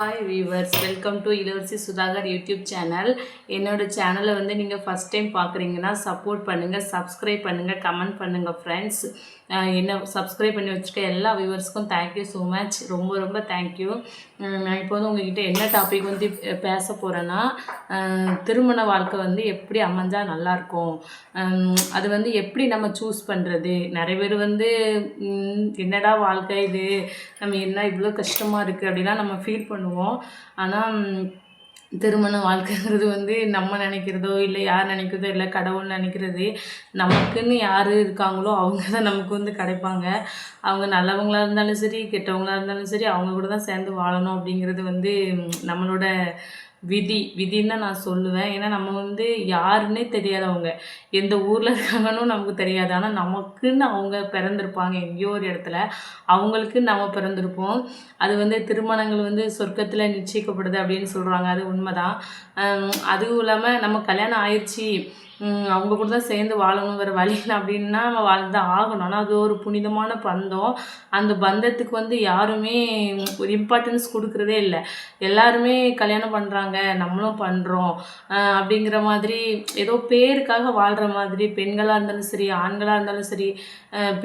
Hi viewers, welcome to இளவரசி Sudhakar YouTube channel. என்னோடய சேனலை நீங்கள் ஃபஸ்ட் டைம் பார்க்குறீங்கன்னா சப்போர்ட் பண்ணுங்கள், சப்ஸ்கிரைப் பண்ணுங்கள், கமெண்ட் பண்ணுங்கள் ஃப்ரெண்ட்ஸ். என்ன சப்ஸ்கிரைப் பண்ணி வச்சுருக்க எல்லா வியூவர்ஸ்க்கும் தேங்க்யூ ஸோ மச். ரொம்ப ரொம்ப தேங்க்யூ. நான் இப்போ உங்கள்கிட்ட என்ன டாபிக் பேச போகிறேன்னா, திருமண வாழ்க்கை எப்படி அமைஞ்சால் நல்லாயிருக்கும், அது எப்படி நம்ம சூஸ் பண்ணுறது. நிறைய பேர் என்னடா வாழ்க்கை இது, நம்ம என்ன இவ்வளோ கஷ்டமாக இருக்குது அப்படிலாம் நம்ம ஃபீல் பண்ணுவோம். ஆனால் திருமண வாழ்க்கைங்கிறது நம்ம நினைக்கிறதோ இல்லை யார் நினைக்கிறதோ இல்லை கடவுள் நினைக்கிறது. நமக்குன்னு யார் இருக்காங்களோ அவங்க தான் நமக்கு கிடைப்பாங்க. அவங்க நல்லவங்களாக இருந்தாலும் சரி, கெட்டவங்களாக இருந்தாலும் சரி, அவங்க கூட தான் சேர்ந்து வாழணும் அப்படிங்கிறது நம்மளோட விதின்னு தான் நான் சொல்லுவேன். ஏன்னா நம்ம யாருன்னே தெரியாதவங்க, எந்த ஊரில் இருக்காங்கன்னு நமக்கு தெரியாது. ஆனால் நமக்குன்னு அவங்க பிறந்திருப்பாங்க எங்கேயோ ஒரு இடத்துல, அவங்களுக்கு நம்ம பிறந்திருப்போம். அது திருமணங்கள் சொர்க்கத்தில் நிச்சயிக்கப்படுது அப்படின்னு சொல்கிறாங்க. அது உண்மைதான். அதுவும் இல்லாமல் நம்ம கல்யாணம் ஆயிடுச்சு, அவங்க கூட தான் சேர்ந்து வாழணும், வேறு வழியில் அப்படின்னா நம்ம வாழ்ந்துதான் ஆகணும். ஆனால் அது ஒரு புனிதமான பந்தம். அந்த பந்தத்துக்கு யாருமே ஒரு இம்பார்ட்டன்ஸ் கொடுக்குறதே இல்லை. எல்லாருமே கல்யாணம் பண்ணுறாங்க, நம்மளும் பண்ணுறோம் அப்படிங்கிற மாதிரி ஏதோ பேருக்காக வாழ்கிற மாதிரி. பெண்களாக இருந்தாலும் சரி, ஆண்களாக இருந்தாலும் சரி,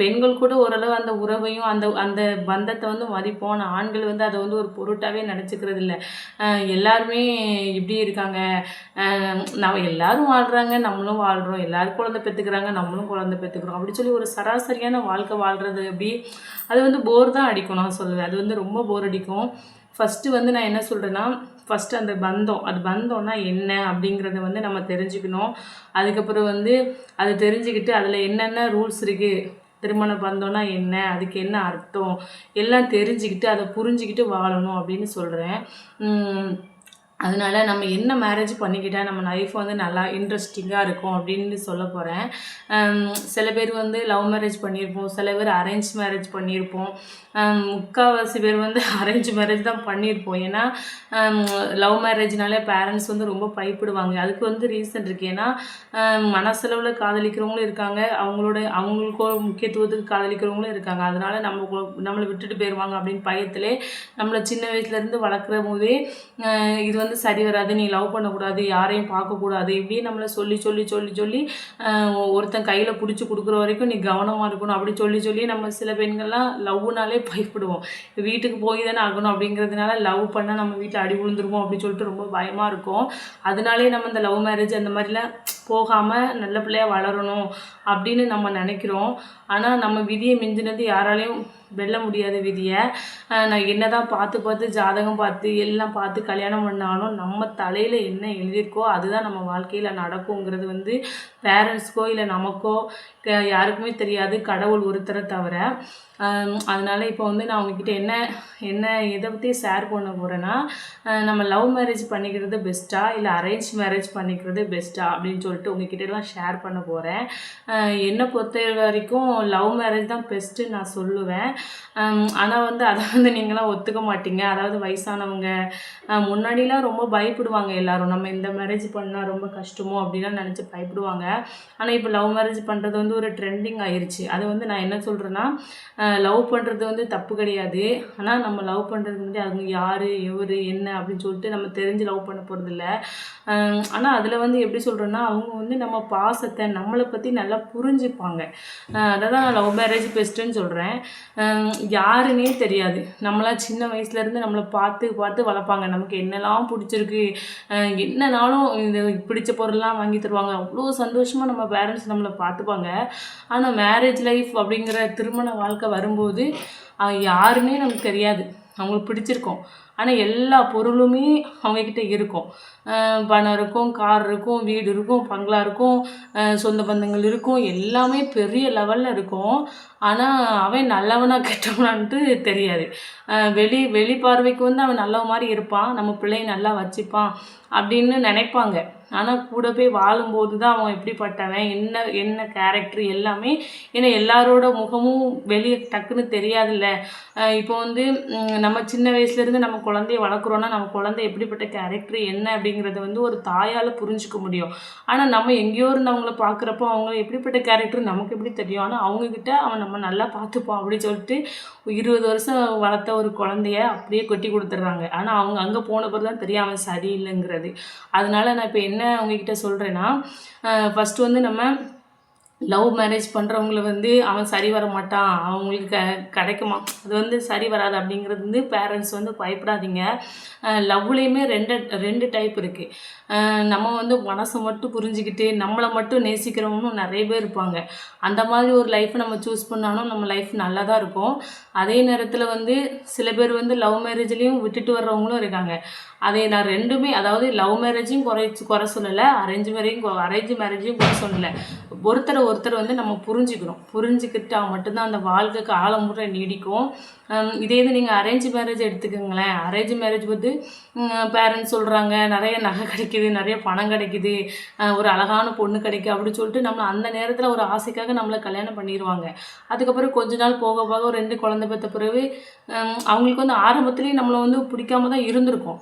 பெண்கள் கூட ஓரளவு அந்த உறவையும் அந்த அந்த பந்தத்தை மதிப்போம். ஆனால் ஆண்கள் அதை ஒரு பொருட்டாகவே நினச்சிக்கிறது இல்லை. எல்லாருமே இப்படி இருக்காங்க, நம்ம எல்லோரும் வாழ்கிறாங்க, நம்மளும் வாழ்கிறோம், எல்லோரும் குழந்தை பெற்றுக்கிறாங்க, நம்மளும் குழந்தை பெற்றுக்கிறோம் அப்படி சொல்லி ஒரு சராசரியான வாழ்க்கை வாழ்கிறது அப்படி அது போர் தான் அடிக்கும். நான் சொல்லுவேன், அது ரொம்ப போர் அடிக்கும். ஃபஸ்ட்டு நான் என்ன சொல்கிறேன்னா, ஃபஸ்ட்டு அந்த அது பந்தம்னா என்ன அப்படிங்கிறத நம்ம தெரிஞ்சுக்கணும். அதுக்கப்புறம் அதை தெரிஞ்சுக்கிட்டு அதில் என்னென்ன ரூல்ஸ் இருக்குது, திருமண பந்தம்னா என்ன, அதுக்கு என்ன அர்த்தம் எல்லாம் தெரிஞ்சுக்கிட்டு அதை புரிஞ்சுக்கிட்டு வாழணும் அப்படின்னு சொல்கிறேன். அதனால் நம்ம என்ன மேரேஜ் பண்ணிக்கிட்டால் நம்ம லைஃப் நல்லா இன்ட்ரெஸ்டிங்காக இருக்கும் அப்படின்னு சொல்ல போகிறேன். சில பேர் லவ் மேரேஜ் பண்ணியிருப்போம், சில பேர் அரேஞ்ச் மேரேஜ் பண்ணியிருப்போம். முக்கால்வாசி பேர் அரேஞ்ச் மேரேஜ் தான் பண்ணியிருப்போம். ஏன்னா லவ் மேரேஜ்னாலே பேரண்ட்ஸ் ரொம்ப பயப்படுவாங்க. அதுக்கு ரீசன் இருக்குது. ஏன்னா மனசளவில் காதலிக்கிறவங்களும் இருக்காங்க, அவங்களுக்கோ முக்கியத்துவத்துக்கு காதலிக்கிறவங்களும் இருக்காங்க. அதனால் நம்மளை விட்டுட்டு போயிடுவாங்க அப்படின்னு பயத்திலே நம்மளை சின்ன வயசுலேருந்து வளர்க்குற போதே இது சரி வராது, நீ லவ் பண்ணக்கூடாது, யாரையும் பார்க்கக்கூடாது, இப்படியே நம்மளை சொல்லி சொல்லி சொல்லி சொல்லி ஒருத்தன் கையில் பிடிச்சி கொடுக்குற வரைக்கும் நீ கவனமாக இருக்கணும் அப்படி சொல்லி சொல்லி நம்ம சில பெண்கள்லாம் லவ்னாலே பயப்படுவோம். வீட்டுக்கு போய் தானே ஆகணும் அப்படிங்கிறதுனால லவ் பண்ணால் நம்ம வீட்டில் அடி விழுந்துருவோம் அப்படின்னு சொல்லிட்டு ரொம்ப பயமாக இருக்கும். அதனாலே நம்ம இந்த லவ் மேரேஜ் அந்த மாதிரிலாம் போகாமல் நல்ல பிள்ளையாக வளரணும் அப்படின்னு நம்ம நினைக்கிறோம். ஆனால் நம்ம விதியை மிஞ்சினது யாராலையும் வெல்ல முடியாத விதியை. நான் என்ன தான் பார்த்து பார்த்து ஜாதகம் பார்த்து எல்லாம் பார்த்து கல்யாணம் பண்ணாலும் நம்ம தலையில் என்ன எழுதியிருக்கோ அதுதான் நம்ம வாழ்க்கையில் நடக்குங்கிறது பேரண்ட்ஸ்க்கோ இல்லை நமக்கோ யாருக்குமே தெரியாது, கடவுள் ஒருத்தரை தவிர. அதனால் இப்போ நான் உங்ககிட்ட என்ன இதை பற்றி ஷேர் பண்ண போகிறேன்னா, நம்ம லவ் மேரேஜ் பண்ணிக்கிறது பெஸ்ட்டா இல்லை அரேஞ்ச் மேரேஜ் பண்ணிக்கிறது பெஸ்ட்டா அப்படின்னு சொல்லிட்டு உங்ககிட்டலாம் ஷேர் பண்ண போகிறேன். என்னை பொறுத்த வரைக்கும் லவ் மேரேஜ் தான் பெஸ்ட்டு நான் சொல்லுவேன். ஆனால் அதை நீங்களாம் ஒத்துக்க மாட்டீங்க. அதாவது வயசானவங்க முன்னாடிலாம் ரொம்ப பயப்படுவாங்க எல்லாரும், நம்ம இந்த மேரேஜ் பண்ணால் ரொம்ப கஷ்டமோ அப்படிலாம் நினச்சி பயப்படுவாங்க. ஆனால் இப்போ லவ் மேரேஜ் பண்ணுறது ஒரு ட்ரெண்டிங் ஆயிடுச்சு. அது நான் என்ன சொல்கிறேன்னா, லவ் பண்ணுறது தப்பு கிடையாது. ஆனால் நம்ம லவ் பண்ணுறதுக்கு அவங்க யார் எவர் என்ன அப்படின்னு சொல்லிட்டு நம்ம தெரிஞ்சு லவ் பண்ண போகிறதில்ல. ஆனால் அதில் எப்படி சொல்கிறேன்னா, அவங்க நம்ம பாசத்தை நம்மளை பற்றி நல்லா புரிஞ்சுப்பாங்க. அதை தான் நான் லவ் மேரேஜ் பெஸ்ட்டுன்னு சொல்கிறேன். யாருன்னே தெரியாது, நம்மளாம் சின்ன வயசுலேருந்து நம்மளை பார்த்து பார்த்து வளர்ப்பாங்க. நமக்கு என்னெல்லாம் பிடிச்சிருக்கு, என்னன்னாலும் இந்த பிடிச்ச பொருள்லாம் வாங்கி தருவாங்க. அவ்வளோ சந்தோஷமாக நம்ம பேரண்ட்ஸ் நம்மளை பார்த்துப்பாங்க. ஆனால் மேரேஜ் லைஃப் அப்படிங்கிற திருமண வாழ்க்கை வரும்போது யாருன்னே நமக்கு தெரியாது. அவங்களுக்கு பிடிச்சிருக்கோம், ஆனால் எல்லா பொருளுமே அவங்கக்கிட்ட இருக்கும். பணம் இருக்கும், கார் இருக்கும், வீடு இருக்கும், பங்களா இருக்கும், சொந்த பந்தங்கள் இருக்கும், எல்லாமே பெரிய லெவலில் இருக்கும். ஆனால் அவன் நல்லவனா கெட்டவனான்ட்டு தெரியாது. வெளி பார்வைக்கு அவன் நல்லவ மாதிரி இருப்பான், நம்ம பிள்ளையை நல்லா வச்சுப்பான் அப்படின்னு நினைப்பாங்க. ஆனால் கூட போய் வாழும்போது தான் அவன் எப்படிப்பட்டவன், என்ன என்ன கேரக்டர் எல்லாமே. ஏன்னா எல்லாரோட முகமும் வெளியே டக்குன்னு தெரியாதுல்ல. இப்போ வந்து நம்ம சின்ன வயசுலேருந்து நம்ம குழந்தைய வளர்க்குறோன்னா நம்ம குழந்தை எப்படிப்பட்ட கேரக்டர் என்ன அப்படிங்கிறத வந்து ஒரு தாயால் புரிஞ்சிக்க முடியும். ஆனால் நம்ம எங்கேயோ இருந்தவங்கள பார்க்குறப்போ அவங்க எப்படிப்பட்ட கேரக்டர் நமக்கு எப்படி தெரியும். ஆனால் அவங்கக்கிட்ட அவன் நம்ம நல்லா பார்த்துப்போம் அப்படின்னு சொல்லிட்டு 20 வருஷம் வளர்த்த ஒரு குழந்தைய அப்படியே கொட்டி கொடுத்துட்றாங்க. ஆனால் அவங்க அங்கே போன பிறகு தான் தெரியும் அவன் சரியில்லைங்கிறது. அதனால நான் இப்போ என்ன அவங்கக்கிட்ட சொல்கிறேன்னா, ஃபஸ்ட்டு வந்து நம்ம லவ் மேரேஜ் பண்ணுறவங்கள வந்து அவன் சரி வர மாட்டான், அவங்களுக்கு கிடைக்குமா, அது வந்து சரி வராது அப்படிங்கிறது வந்து பேரண்ட்ஸ் வந்து பயப்படாதீங்க. லவ்லேயுமே ரெண்டு டைப் இருக்குது. நம்ம வந்து மனசை மட்டும் புரிஞ்சுக்கிட்டு நம்மளை மட்டும் நேசிக்கிறவங்களும் நிறைய பேர் இருப்பாங்க. அந்த மாதிரி ஒரு லைஃப்பை நம்ம சூஸ் பண்ணாலும் நம்ம லைஃப் நல்லா தான் இருக்கும். அதே நேரத்தில் வந்து சில பேர் வந்து லவ் மேரேஜ்லேயும் விட்டுட்டு வர்றவங்களும் இருக்காங்க. அதை நான் ரெண்டுமே, அதாவது லவ் மேரேஜையும் குறை சொல்லலை, அரேஞ்ச் மேரேஜையும் குறை சொல்லலை. ஒருத்தர் வந்து நம்ம புரிஞ்சுக்கிட்டா மட்டும்தான் அந்த வாழ்க்கை காலமுறை நீடிக்கும். இதே இது நீங்கள் அரேஞ்ச் மேரேஜ் எடுத்துக்கோங்களேன். அரேஞ்ச் மேரேஜ் வந்து பேரண்ட்ஸ் சொல்கிறாங்க நிறைய நகை கிடைக்கிது, நிறைய பணம் கிடைக்கிது, ஒரு அழகான பொண்ணு கிடைக்கும் அப்படின்னு சொல்லிட்டு நம்மளை அந்த நேரத்தில் ஒரு ஆசைக்காக நம்மளை கல்யாணம் பண்ணிடுவாங்க. அதுக்கப்புறம் கொஞ்ச நாள் போக போக ஒரு 2 குழந்தை பெற்ற பிறகு அவங்களுக்கு வந்து ஆரம்பத்துலேயும் நம்மளை வந்து பிடிக்காம தான் இருந்திருக்கும்.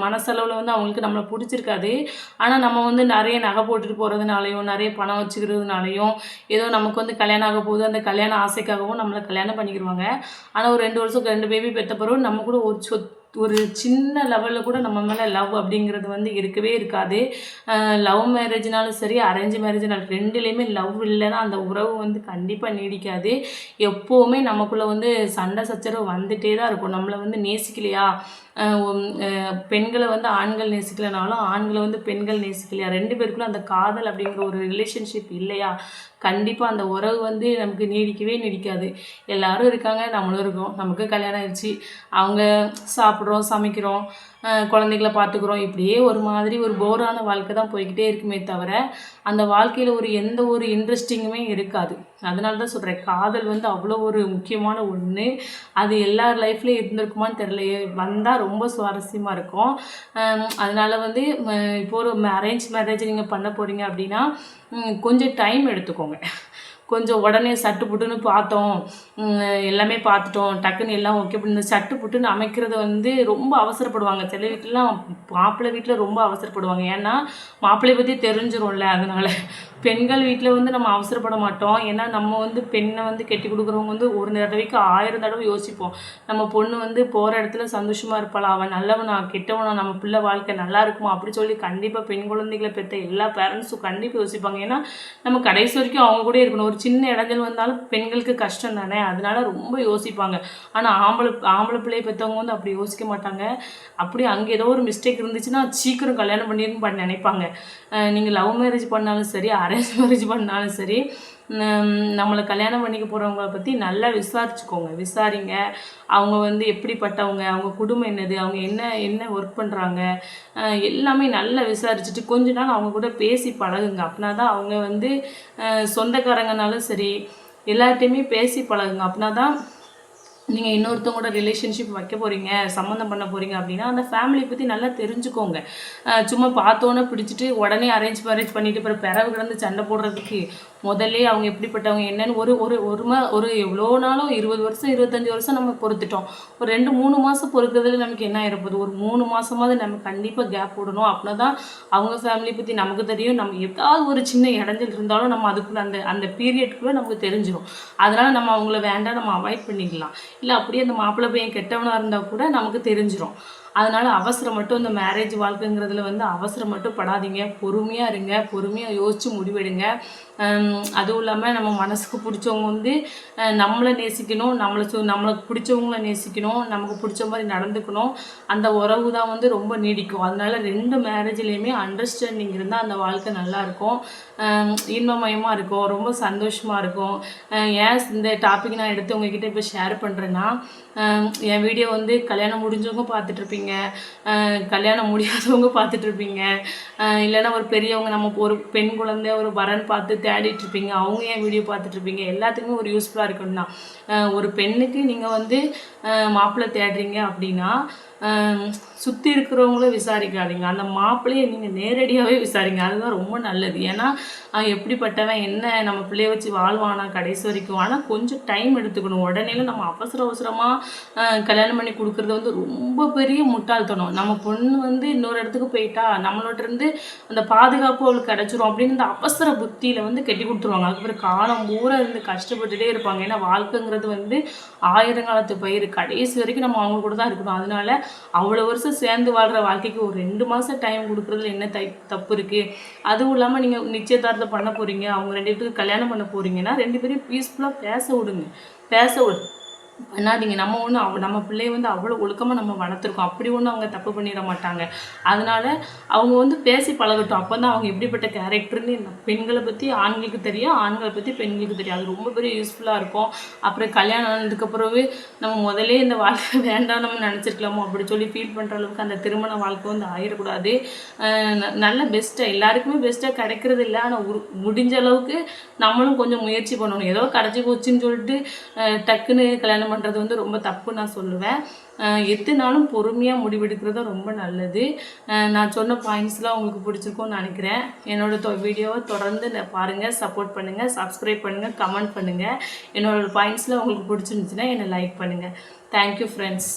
மனசளவில் வந்து அவங்களுக்கு நம்மளை பிடிச்சிருக்காது. ஆனால் நம்ம வந்து நிறைய நகை போட்டுட்டு போகிறதுனாலையும் நிறைய பணம் வச்சுக்கிறதுனாலையும் ஏதோ நமக்கு வந்து கல்யாணம் ஆக போகுது அந்த கல்யாண ஆசைக்காகவும் நம்மளை கல்யாணம் பண்ணிக்கிடுவாங்க. ஆனால் ஒரு 2 வருஷம் 2 பேபி பெற்ற பிறகு நம்ம கூட ஒரு சின்ன லெவலில் கூட நம்ம மேலே லவ் அப்படிங்கிறது வந்து இருக்கவே இருக்காது. லவ் மேரேஜ்னாலும் சரி அரேஞ்ச் மேரேஜ்னாலும் ரெண்டுலேயுமே லவ் இல்லைன்னா அந்த உறவு வந்து கண்டிப்பாக நீடிக்காது. எப்போவுமே நமக்குள்ளே வந்து சண்டை சச்சரவு வந்துகிட்டே தான் இருக்கும். நம்மளை வந்து நேசிக்கலையா, பெண்களை வந்து ஆண்கள் நேசிக்கலைனாலும் ஆண்களை வந்து பெண்கள் நேசிக்கலையா, 2 பேருக்குள்ள அந்த காதல் அப்படிங்கிற ஒரு ரிலேஷன்ஷிப் இல்லையா, கண்டிப்பாக அந்த உறவு வந்து நமக்கு நீடிக்கவே நீடிக்காது. எல்லாரும் இருக்காங்க, நம்மளும் இருக்கோம், நமக்கு கல்யாணம் ஆயிடுச்சு, அவங்க சாப்பிட்றோம், சமைக்கிறோம், குழந்தைகளை பார்த்துக்குறோம், இப்படியே ஒரு மாதிரி ஒரு போரான வாழ்க்கை தான் போய்கிட்டே இருக்குமே தவிர அந்த வாழ்க்கையில் எந்த ஒரு இன்ட்ரெஸ்டிங்குமே இருக்காது. அதனால தான் சொல்கிறேன், காதல் வந்து அவ்வளோ ஒரு முக்கியமான ஒன்று. அது எல்லார் லைஃப்லேயும் இருந்திருக்குமான்னு தெரியலையே, வந்தால் ரொம்ப சுவாரஸ்யமாக இருக்கும். அதனால் வந்து இப்போ ஒரு அரேஞ்ச் மேரேஜ் நீங்கள் பண்ண போகிறீங்க அப்படின்னா கொஞ்சம் டைம் எடுத்துக்கோங்க. கொஞ்சம் உடனே சட்டு புட்டுன்னு பார்த்தோம், எல்லாமே பார்த்துட்டோம், டக்குன்னு எல்லாம் ஓகே பண்ணி சட்டு புட்டுன்னு அமைக்கிறத வந்து ரொம்ப அவசரப்படுவாங்க. சில வீட்டிலலாம் மாப்பிள்ளை வீட்டில் ரொம்ப அவசரப்படுவாங்க. ஏன்னா மாப்பிள்ளையை பற்றி தெரிஞ்சிரும்ல. அதனால் பெண்கள் வீட்டில் வந்து நம்ம அவசரப்பட மாட்டோம். ஏன்னா நம்ம வந்து பெண்ணை வந்து கட்டி கொடுக்குறவங்க வந்து ஒரு தடவைக்கு 1000 தடவை யோசிப்போம். நம்ம பொண்ணு வந்து போகிற இடத்துல சந்தோஷமாக இருப்பாளா, அவன் நல்லவனா கெட்டவனா, நம்ம பிள்ளை வாழ்க்கை நல்லா இருக்குமா அப்படி சொல்லி கண்டிப்பாக பெண் குழந்தைகளை பெற்ற எல்லா பேரண்ட்ஸும் கண்டிப்பாக யோசிப்பாங்க. ஏன்னா நம்ம கடைசி வரைக்கும் அவங்க கூட இருக்கணும். ஒரு சின்ன இடைஞ்சல் வந்தாலும் பெண்களுக்கு கஷ்டம் தானே, அதனால ரொம்ப யோசிப்பாங்க. ஆனால் ஆம்பளை பிள்ளையை பெற்றவங்க வந்து அப்படி யோசிக்க மாட்டாங்க. அப்படி அங்கே ஏதோ ஒரு மிஸ்டேக் இருந்துச்சுன்னா சீக்கிரம் கல்யாணம் பண்ணிடணும்னு நினைப்பாங்க. நீங்கள் லவ் மேரேஜ் பண்ணாலும் சரி அரேஞ்ச் மேரேஜ் பண்ணாலும் சரி, நம்மளை கல்யாணம் பண்ணிக்க போகிறவங்கள பற்றி நல்லா விசாரிங்க. அவங்க வந்து எப்படிப்பட்டவங்க, அவங்க குடும்பம் என்னது, அவங்க என்ன ஒர்க் பண்ணுறாங்க, எல்லாமே நல்லா விசாரிச்சுட்டு கொஞ்ச நாள் அவங்க கூட பேசி பழகுங்க. அப்படின்னா தான் அவங்க வந்து சொந்தக்காரங்கனாலும் சரி எல்லார்ட்டையுமே பேசி பழகுங்க. அப்படின்னா தான் நீங்கள் இன்னொருத்தவங்களோட ரிலேஷன்ஷிப் வைக்க போகிறீங்க, சம்மந்தம் பண்ண போகிறீங்க அப்படின்னா அந்த ஃபேமிலியை பற்றி நல்லா தெரிஞ்சுக்கோங்க. சும்மா பார்த்தோன்னே பிடிச்சிட்டு உடனே அரேஞ்ச் மேரேஜ் பண்ணிவிட்டு அப்புறம் பிறவு கிடந்து சண்டை போடுறதுக்கு முதல்ல அவங்க எப்படிப்பட்டவங்க என்னன்னு ஒரு எவ்வளோ நாளும் 20 வருஷம் 25 வருஷம் நம்ம பொறுத்துட்டோம். ஒரு 2-3 மாதம் பொறுக்கிறதுல நமக்கு என்ன ஆகிருப்போது, ஒரு 3 மாதமாவது நம்ம கண்டிப்பாக கேப் விடணும். அப்படின்னா தான் அவங்க ஃபேமிலி பற்றி நமக்கு தெரியும். நம்ம ஏதாவது ஒரு சின்ன இடைஞ்சல் இருந்தாலும் நம்ம அதுக்குள்ளே அந்த பீரியட்குள்ளே நமக்கு தெரிஞ்சிடும். அதனால் நம்ம அவங்கள வேண்டாம், நம்ம அவாய்ட் பண்ணிக்கலாம். இல்லை அப்படியே அந்த மாப்பிள்ளை பையன் கெட்டவனாக இருந்தால் கூட நமக்கு தெரிஞ்சிடும். அதனால் அவசரம் மட்டும் இந்த மேரேஜ் வாழ்க்கைங்கிறதுல வந்து அவசரம் மட்டும் படாதீங்க. பொறுமையாக இருங்க, பொறுமையாக யோசித்து முடிவெடுங்க. அதுவும் இல்லாமல் நம்ம மனசுக்கு பிடிச்சவங்க வந்து நம்மளை நேசிக்கணும், நம்மளுக்கு பிடிச்சவங்கள நேசிக்கணும், நமக்கு பிடிச்ச மாதிரி நடந்துக்கணும். அந்த உறவு தான் வந்து ரொம்ப நீடிக்கும். அதனால் 2 மேரேஜ்லேயுமே அண்டர்ஸ்டாண்டிங் இருந்தால் அந்த வாழ்க்கை நல்லாயிருக்கும், இன்பமயமாக இருக்கும், ரொம்ப சந்தோஷமாக இருக்கும். ஏன் இந்த டாபிக் நான் எடுத்து உங்ககிட்ட இப்போ ஷேர் பண்ணுறேன்னா, என் வீடியோ வந்து கல்யாணம் முடிஞ்சவங்க பார்த்துட்ருப்பீங்க, கல்யாணம் முடியாதவங்க பார்த்துட்ருப்பீங்க, இல்லைன்னா ஒரு பெரியவங்க நம்ம ஒரு பெண் குழந்தை ஒரு வரன் பார்த்து தேடிட்டுருப்பீங்க, அவங்க என் வீடியோ பார்த்துட்ருப்பீங்க. எல்லாத்துக்குமே ஒரு யூஸ்ஃபுல்லாக இருக்குன்னா, ஒரு பெண்ணுக்கு நீங்கள் வந்து மாப்பிள்ளை தேடுறீங்க அப்படின்னா சுற்றி இருக்கிறவங்களும் விசாரிக்காதீங்க, அந்த மாப்பிள்ளையை நீங்கள் நேரடியாகவே விசாரிங்க, அதுதான் ரொம்ப நல்லது. ஏன்னா எப்படிப்பட்டவன் என்ன நம்ம பிள்ளைய வச்சு வாழ்வானா கடைசி வரைக்கும். ஆனால் கொஞ்சம் டைம் எடுத்துக்கணும். உடனே நம்ம அவசரமாக கல்யாணம் பண்ணி கொடுக்குறது வந்து ரொம்ப பெரிய முட்டாள்தனம். நம்ம பொண்ணு வந்து இன்னொரு இடத்துக்கு போயிட்டா நம்மளோட இருந்து அந்த பாதுகாப்பு அவளுக்கு கிடச்சிரும் அப்படின்னு இந்த அவசர புத்தியில் வந்து கட்டி கொடுத்துருவாங்க. அதுக்கப்புறம் காலம் பூரா இருந்து கஷ்டப்பட்டுட்டே இருப்பாங்க. ஏன்னா வாழ்க்கைங்கிறது வந்து ஆயிரங்காலத்து பயிர், கடைசி வரைக்கும் நம்ம அவங்க கூட தான் இருக்கணும். அதனால அவ்வளோ வருஷம் சேர்ந்து வாழ்கிற வாழ்க்கைக்கு ஒரு 2 மாதம் டைம் கொடுக்குறதுல என்ன தப்பு இருக்குது? அதுவும் இல்லாமல் நீங்கள் நிச்சயதார்த்தம் பண்ண போகிறீங்க, அவங்க 2 பேருக்கு கல்யாணம் பண்ண போகிறீங்கன்னா 2 பேரையும் பீஸ்ஃபுல்லாக பேச விடுங்க. பண்ணாதீங்க. நம்ம ஒன்றும் நம்ம பிள்ளைய வந்து அவ்வளோ ஒழுக்கமாக நம்ம வளர்த்துருக்கோம், அப்படி ஒன்றும் அவங்க தப்பு பண்ணிட மாட்டாங்க. அதனால அவங்க வந்து பேசி பழகட்டும். அப்போ தான் அவங்க எப்படிப்பட்ட கேரக்டர்னு பெண்களை பற்றி ஆண்களுக்கு தெரியும், ஆண்களை பற்றி பெண்களுக்கு தெரியும். அது ரொம்ப பெரிய யூஸ்ஃபுல்லாக இருக்கும். அப்புறம் கல்யாணம் ஆனதுக்கப்புறவே நம்ம முதலே இந்த வாழ்க்கை வேண்டாம் நம்ம நினச்சிருக்கலாமோ அப்படி சொல்லி ஃபீல் பண்ணுற அளவுக்கு அந்த திருமண வாழ்க்கை வந்து ஆயிடக்கூடாது. நல்ல பெஸ்ட்டாக எல்லாருக்குமே பெஸ்ட்டாக கிடைக்கிறது இல்லை. ஆனால் முடிஞ்ச அளவுக்கு நம்மளும் கொஞ்சம் முயற்சி பண்ணணும். ஏதோ கிடச்சி போச்சுன்னு சொல்லிட்டு டக்குன்னு கல்யாணம் பண்ணுறது வந்து ரொம்ப தப்பு நான் சொல்லுவேன். எதுனாலும் பொறுமையாக முடிவெடுக்கிறது ரொம்ப நல்லது. நான் சொன்ன பாயிண்ட்ஸ்லாம் உங்களுக்கு பிடிச்சிருக்கும்னு நினைக்கிறேன். என்னோடய வீடியோவை தொடர்ந்து பாருங்கள், சப்போர்ட் பண்ணுங்கள், சப்ஸ்கிரைப் பண்ணுங்கள், கமெண்ட் பண்ணுங்கள். என்னோடய பாயிண்ட்ஸ்லாம் உங்களுக்கு பிடிச்சிருந்துச்சுன்னா என்னை லைக் பண்ணுங்கள். Thank you friends.